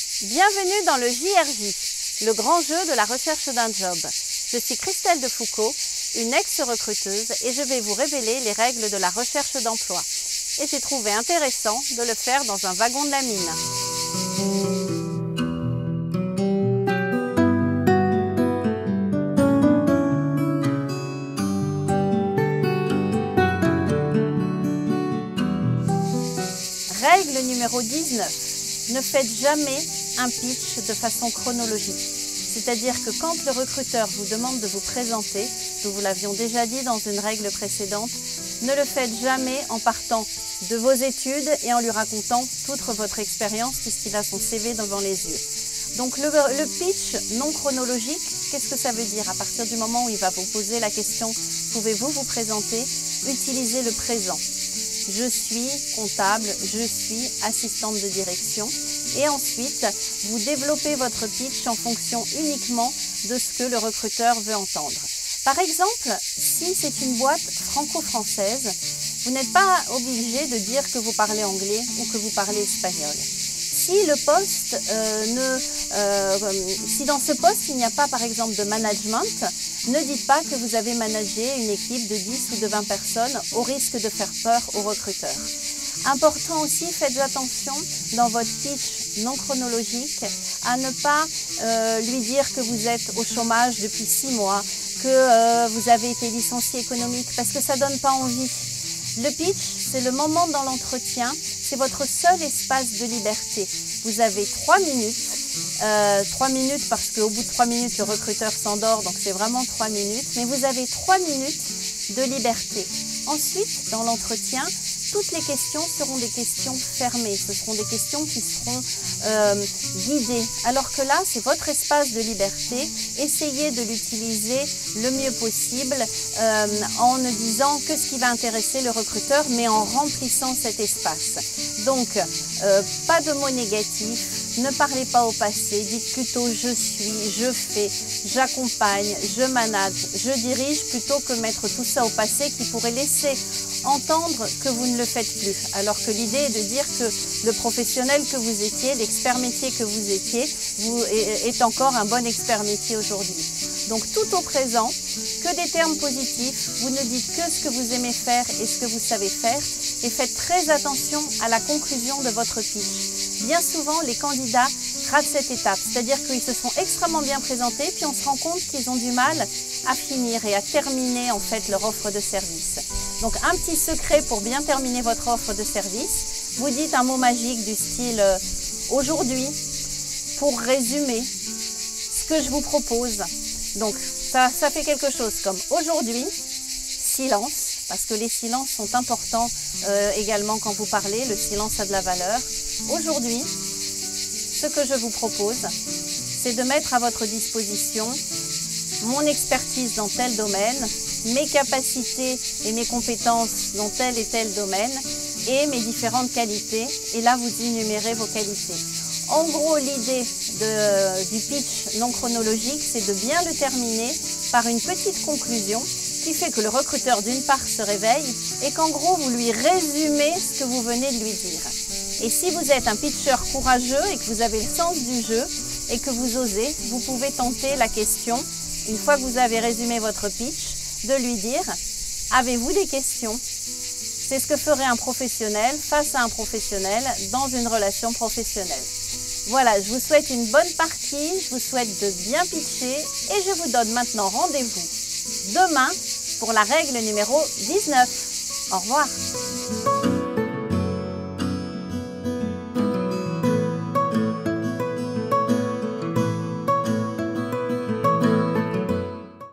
Bienvenue dans le JRJ, le grand jeu de la recherche d'un job. Je suis Christelle Defoucault, une ex-recruteuse et je vais vous révéler les règles de la recherche d'emploi. Et j'ai trouvé intéressant de le faire dans un wagon de la mine. Règle numéro 19. Ne faites jamais un pitch de façon chronologique. C'est-à-dire que quand le recruteur vous demande de vous présenter, nous vous l'avions déjà dit dans une règle précédente, ne le faites jamais en partant de vos études et en lui racontant toute votre expérience puisqu'il a son CV devant les yeux. Donc le pitch non chronologique, qu'est-ce que ça veut dire? À partir du moment où il va vous poser la question « Pouvez-vous vous présenter ?», utilisez le présent. Je suis comptable, je suis assistante de direction et ensuite vous développez votre pitch en fonction uniquement de ce que le recruteur veut entendre. Par exemple, si c'est une boîte franco-française, vous n'êtes pas obligé de dire que vous parlez anglais ou que vous parlez espagnol. Si le poste si dans ce poste il n'y a pas par exemple de management, ne dites pas que vous avez managé une équipe de 10 ou de 20 personnes au risque de faire peur aux recruteurs. Important aussi, faites attention dans votre pitch non chronologique à ne pas lui dire que vous êtes au chômage depuis 6 mois, que vous avez été licencié économique parce que ça ne donne pas envie. Le pitch, c'est le moment dans l'entretien, c'est votre seul espace de liberté. Vous avez 3 minutes, 3 minutes parce qu'au bout de 3 minutes, le recruteur s'endort, donc c'est vraiment 3 minutes, mais vous avez 3 minutes de liberté. Ensuite, dans l'entretien, toutes les questions seront des questions fermées, ce seront des questions qui seront guidées. Alors que là, c'est votre espace de liberté, essayez de l'utiliser le mieux possible en ne disant que ce qui va intéresser le recruteur, mais en remplissant cet espace. Donc, pas de mots négatifs, ne parlez pas au passé, dites plutôt je suis, je fais, j'accompagne, je manage, je dirige, plutôt que mettre tout ça au passé qui pourrait laisser entendre que vous ne le faites plus. Alors que l'idée est de dire que le professionnel que vous étiez, l'expert métier que vous étiez, est encore un bon expert métier aujourd'hui. Donc tout au présent, que des termes positifs, vous ne dites que ce que vous aimez faire et ce que vous savez faire et faites très attention à la conclusion de votre pitch. Bien souvent, les candidats ratent cette étape, c'est-à-dire qu'ils se sont extrêmement bien présentés puis on se rend compte qu'ils ont du mal à finir et à terminer en fait leur offre de service. Donc un petit secret pour bien terminer votre offre de service, vous dites un mot magique du style « Aujourd'hui, pour résumer ce que je vous propose ». Donc ça fait quelque chose comme « Aujourd'hui, silence », parce que les silences sont importants également quand vous parlez, le silence a de la valeur. Aujourd'hui, ce que je vous propose, c'est de mettre à votre disposition mon expertise dans tel domaine, mes capacités et mes compétences dans tel et tel domaine et mes différentes qualités. Et là, vous énumérez vos qualités. En gros, l'idée du pitch non chronologique, c'est de bien le terminer par une petite conclusion qui fait que le recruteur, d'une part, se réveille et qu'en gros, vous lui résumez ce que vous venez de lui dire. Et si vous êtes un pitcher courageux et que vous avez le sens du jeu et que vous osez, vous pouvez tenter la question, une fois que vous avez résumé votre pitch, de lui dire « Avez-vous des questions ?» C'est ce que ferait un professionnel face à un professionnel dans une relation professionnelle. Voilà, je vous souhaite une bonne partie, je vous souhaite de bien pitcher et je vous donne maintenant rendez-vous demain pour la règle numéro 19. Au revoir.